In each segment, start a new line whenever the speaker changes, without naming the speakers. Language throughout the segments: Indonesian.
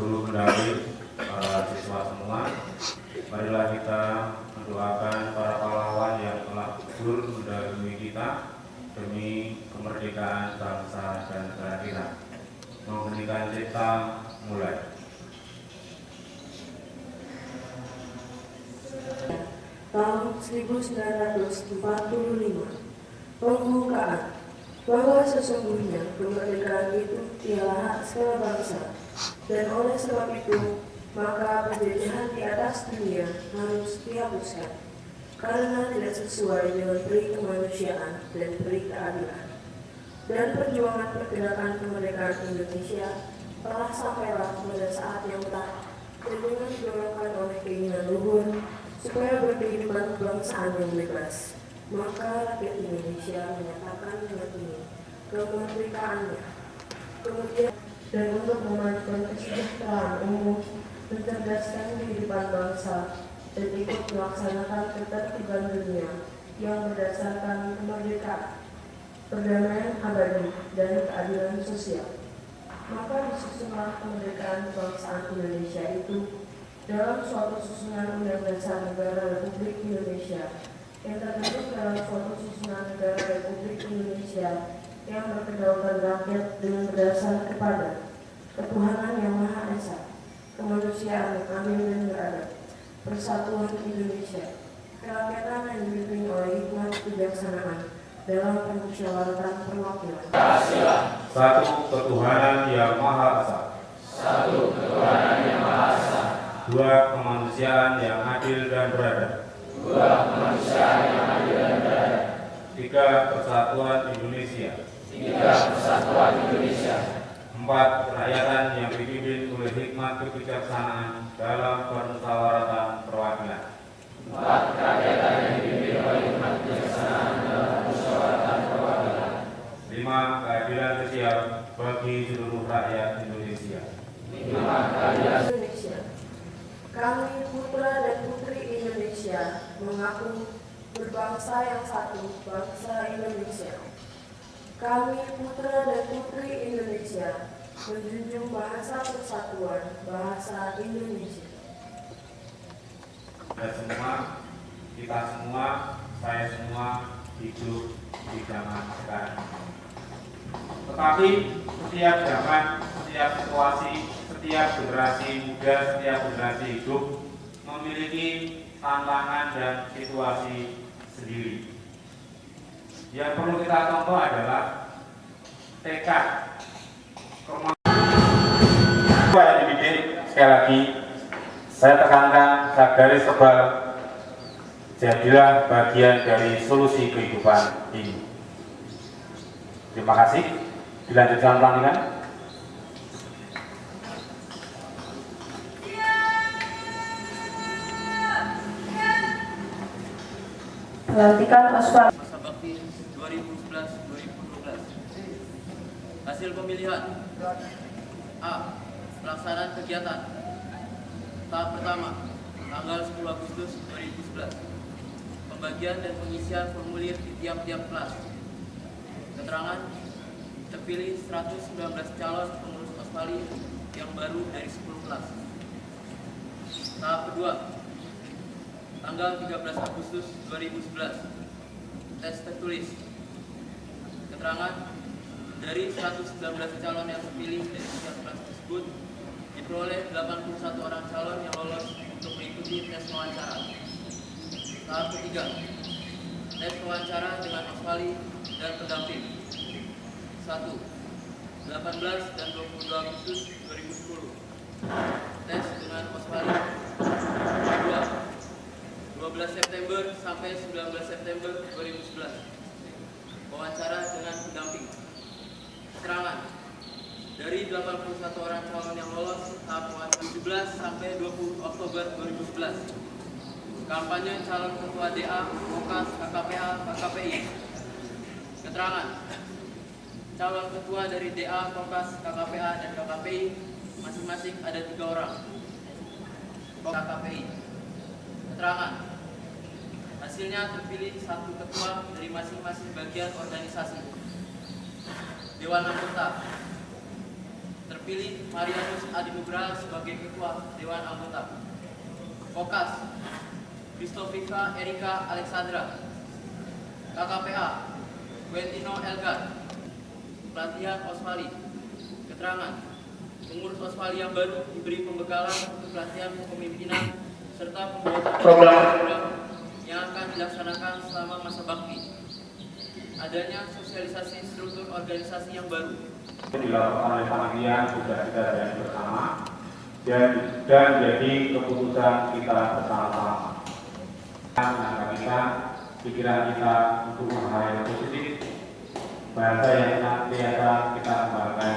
Guru Kendari, para siswa semua, marilah kita mendoakan para pahlawan yang telah gugur mendahului kita demi kemerdekaan bangsa dan negara kita. Mengheningkan cipta, mulai.
Tahun 1945, pembukaan bahwa sesungguhnya kemerdekaan itu ialah hak segala bangsa, dan oleh sebab itu maka penjajahan di atas dunia harus dihapuskan karena tidak sesuai dengan peri kemanusiaan dan peri keadilan. Dan perjuangan pergerakan kemerdekaan Indonesia telah sampailah pada saat yang tepat dan dengan didorongkan oleh keinginan luhur supaya berkehidupan kebangsaan yang bebas. Maka rakyat Indonesia menyatakan dengan ini kemerdekaannya. Kemudian dan untuk memajukan kesejahteraan umum, mencerdaskan kehidupan bangsa, dan ikut melaksanakan ketertiban dunia yang berdasarkan kemerdekaan, perdamaian abadi, dan keadilan sosial. Maka disusunlah kemerdekaan kebangsaan Indonesia itu dalam suatu susunan Undang Dasar Negara Republik Indonesia yang terbentuk dalam suatu susunan Negara Republik Indonesia yang berkedaulatan rakyat dengan berdasar kepada ketuhanan yang Maha Esa, kemanusiaan yang adil dan beradab, persatuan Indonesia, kerakyatan yang dipimpin oleh hikmat kebijaksanaan dalam permusyawaratan perwakilan.
Satu ketuhanan yang Maha Esa.
Satu ketuhanan yang Maha Esa.
Dua kemanusiaan yang adil dan beradab.
Dua kemanusiaan yang adil dan beradab.
Tiga persatuan Indonesia.
Tiga persatuan Indonesia.
Empat kerakyatan yang dipimpin oleh hikmat kebijaksanaan dalam permusyawaratan perwakilan.
Empat kerakyatan yang dipimpin oleh hikmat kebijaksanaan dalam permusyawaratan perwakilan.
Lima keadilan sosial bagi seluruh rakyat Indonesia.
Lima keadilan
Indonesia. Kami putra dan putri Indonesia mengaku berbangsa yang satu, bangsa Indonesia. Kami putra dan putri Indonesia menjunjung bahasa persatuan, bahasa Indonesia.
Kita semua, saya semua hidup di zaman sekarang. Tetapi setiap zaman, setiap situasi, setiap generasi muda, setiap generasi hidup memiliki tantangan dan situasi sendiri. Yang perlu kita contoh adalah tekad, kemampuan yang dibidik. Sekali lagi saya tekankan, saya garis tebal, jadilah bagian dari solusi kehidupan ini. Terima kasih. Dilanjutkan pelantikan.
Pelantikan Osvaldo
Masa Bakti 2011-2012. Hasil pemilihan: A. Pelaksanaan kegiatan. Tahap pertama, tanggal 10 Agustus 2011. Pembagian dan pengisian formulir di tiap-tiap kelas. Keterangan terpilih 119 calon pengurus OSPALI yang baru dari 10 kelas. Tahap kedua, tanggal 13 Agustus 2011, tes tertulis. Keterangan dari 119 calon yang terpilih dari setiap kelas tersebut diperoleh 81 orang calon yang lolos untuk mengikuti tes wawancara. Tahap ketiga, tes wawancara dengan OSPALI dan pendamping. 1. 18 dan 22 Agustus 2010. Tes dengan OSPALI. 2. 12 September sampai 19 September 2011. Wawancara dengan pendamping. Keterangan dari 81 orang calon yang lolos tahap wawancara 17 sampai 20 Oktober 2011. Kampanye calon ketua DA, Kokas, KKPA, KKPI. Keterangan calon ketua dari DA, Kokas, KKPA, dan KKPI masing-masing ada 3 orang. KKPI. Keterangan hasilnya terpilih 1 ketua dari masing-masing bagian organisasi. Dewan Anggota terpilih Marianus Adinugraha sebagai ketua Dewan Anggota. Kokas Kristofika Erika Alexandra. KKPA Quentino Elgan. Pelatihan OSPALI. Keterangan pengurus OSPALI yang baru diberi pembekalan untuk pelatihan kepemimpinan serta pembuatan program yang akan dilaksanakan selama masa bakti. Adanya sosialisasi struktur organisasi yang baru
dilakukan oleh panitia sudah kita bahas bersama dan jadi keputusan kita bersama-sama. Menangkap kita, pikiran kita untuk hal yang positif, bahasa yang senantiasa kita kembangkan,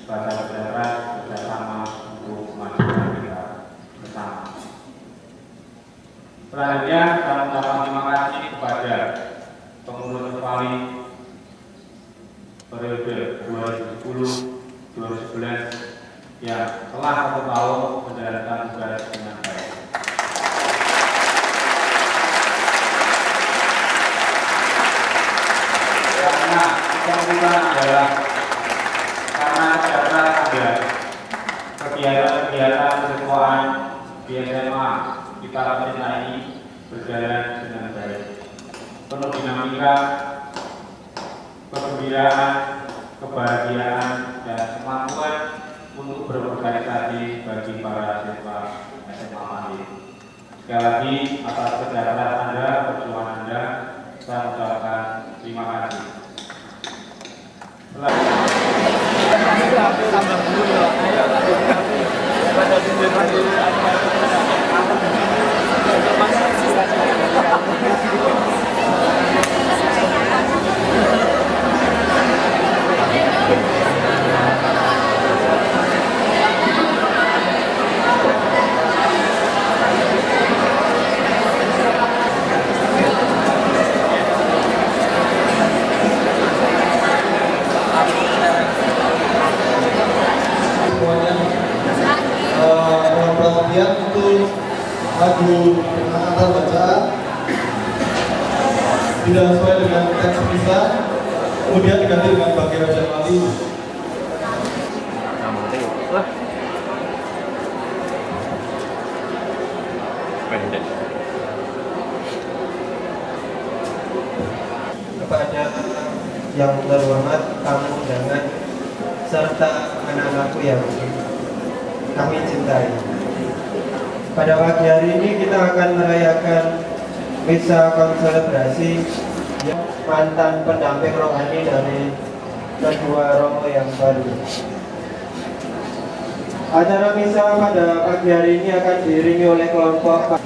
bahasa berdasar bersama untuk kemajuan kita bersama. Selanjutnya, saya mengucapkan terima kasih kepada pengurus OSPALI periode 2010-2011 yang telah 1 tahun menjalankan tugas dengan baik. Karena kesimpulan adalah karena terdapat ada kegiatan keketuaan di SMA kita ini berjalan dengan baik, penuh dinamika, kegembiraan, kebahagiaan, dan kemampuan untuk berorganisasi bagi para siswa SMA Mandiri. Sekali lagi atas kesehatan Anda, perjuangan Anda, saya ucapkan terima kasih.
Perhatian untuk lagu angkatan bacaan tidak sesuai dengan teks bisa, kemudian diganti dengan bagian wajah wali.
Kepada yang terhormat tamu undangan serta anak-anakku yang kami cintai. Pada pagi hari ini kita akan merayakan misa konselebrasi yang mantan pendamping rohani dari kedua romo yang baru. Acara misa pada pagi hari ini akan diiringi oleh kelompok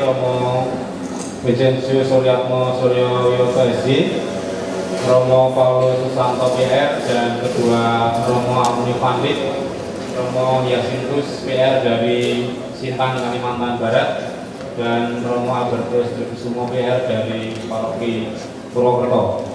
Romo Vicensius Suryatmo Suryo Wiyoto SJ, Romo Paulus Susanto PR, dan kedua Romo Amuni Pandit, Romo Yasintus PR dari Sintang Kalimantan Barat, dan Romo Albertus Trikusumo PR dari Paroki Purwokerto.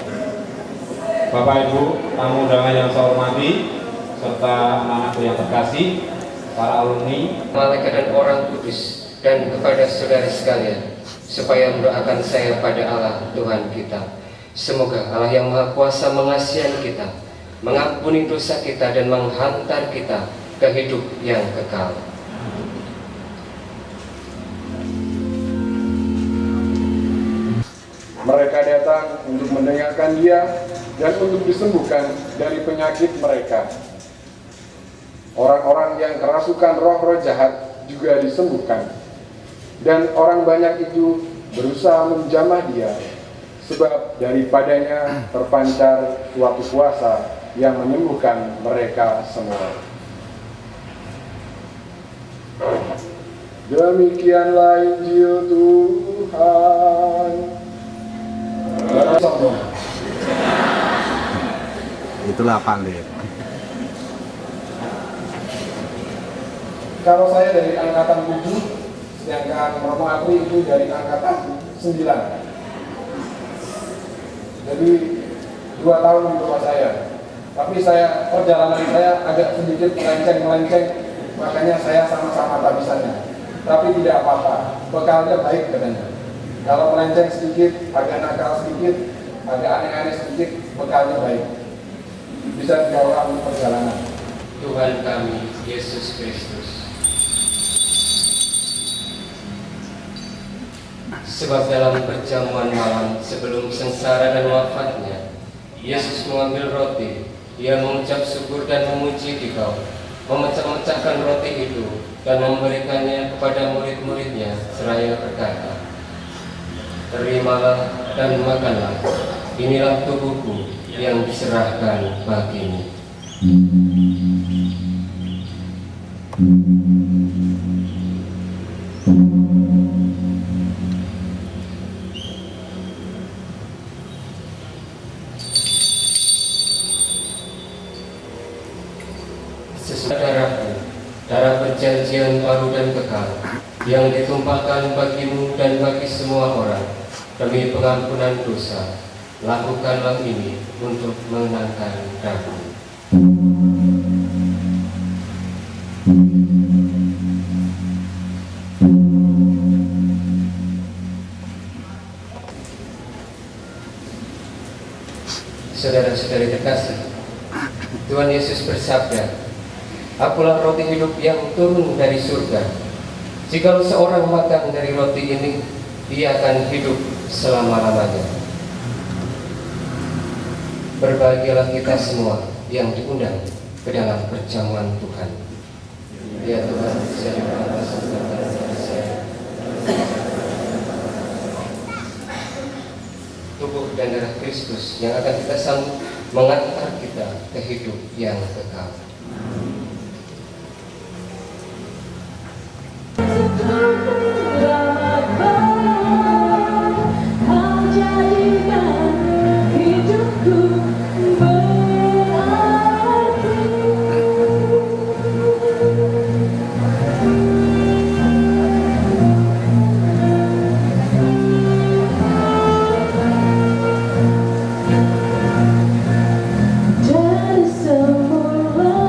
Bapak Ibu tamu undangan yang saya hormati, serta anak-anakku yang terkasih, para alumni,
malaikat dan orang kudus, dan kepada saudara sekalian, supaya mendoakan saya pada Allah Tuhan kita. Semoga Allah yang Maha Kuasa mengasihi kita, mengampuni dosa kita, dan menghantar kita ke hidup yang kekal.
Mereka datang untuk mendengarkan Dia dan untuk disembuhkan dari penyakit mereka. Orang-orang yang kerasukan roh-roh jahat juga disembuhkan. Dan orang banyak itu berusaha menjamah Dia, sebab daripadanya terpancar suatu kuasa yang menyembuhkan mereka semua. Demikianlah Injil Tuhan.
Itulah pandit.
Kalau saya dari angkatan 7, sedangkan Romo Apri itu dari angkatan 9. Jadi 2 tahun di bawah saya. Tapi perjalanan saya agak sedikit melenceng, makanya saya sama-sama tabisannya. Tapi tidak apa-apa, bekalnya baik katanya. Kalau melenceng sedikit, agak nakal sedikit, agak aneh-aneh sedikit, bekalnya baik. Bisa dibawa untuk perjalanan.
Tuhan kami, Yesus Kristus. Sebab dalam perjamuan malam sebelum sengsara dan wafatnya, Yesus mengambil roti, Dia mengucap syukur dan memuji Dikau, memecah-mecahkan roti itu dan memberikannya kepada murid-muridnya seraya berkata, "Terimalah dan makanlah, inilah tubuhku yang diserahkan bagimu." Darahku, darah perjanjian baru dan kekal, yang ditumpahkan bagimu dan bagi semua orang demi pengampunan dosa. Lakukanlah ini untuk mengenangkan aku. Saudara-saudari terkasih, Tuhan Yesus bersabda, "Akulah roti hidup yang turun dari surga. Jikalau seorang makan dari roti ini, dia akan hidup selama-lamanya." Berbahagialah kita semua yang diundang ke dalam perjamuan Tuhan. Ya Tuhan, saya dipantaskan saya. Tubuh dan darah Kristus yang akan kita sambut mengantar kita ke hidup yang kekal.
Dari semula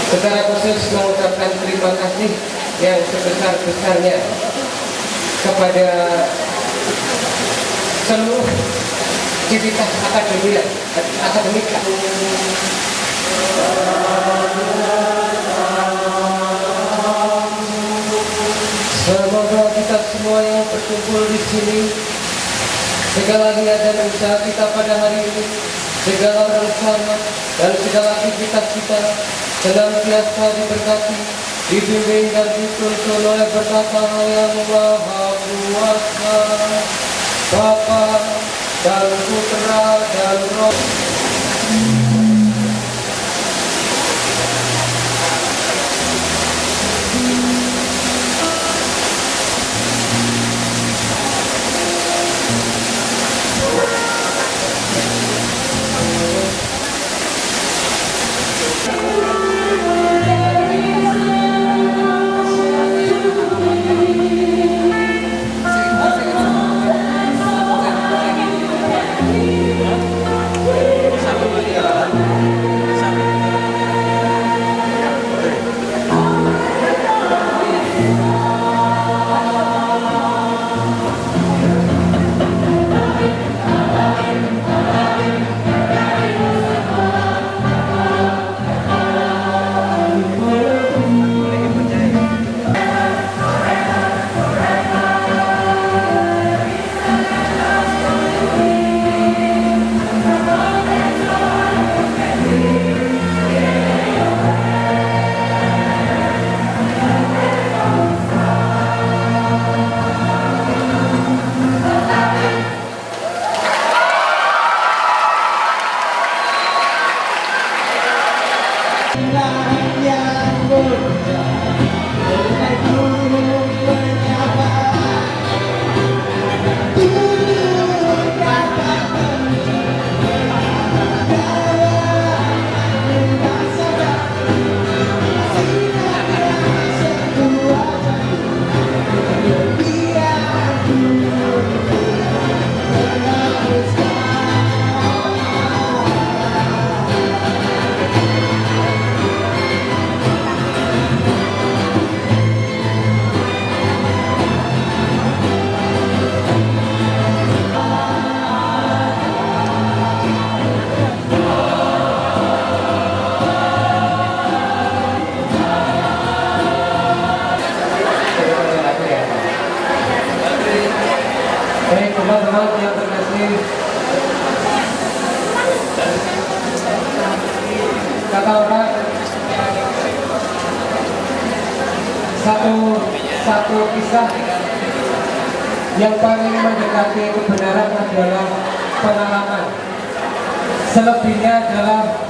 secara khusus mengucapkan terima kasih yang sebesar-besarnya kepada seluruh civitas akademik. Semoga kita semua yang berkumpul di sini, segala niat dan usaha kita pada hari ini, segala rencana dan segala aktivitas kita senantiasa diberkati, dibimbing dan dituntun oleh berkat Allah yang Maha Kuasa, Bapa dan Putra dan Roh. Baik teman-teman yang terkasih, kata orang satu kisah yang paling mendekati kebenaran adalah pengalaman, selebihnya adalah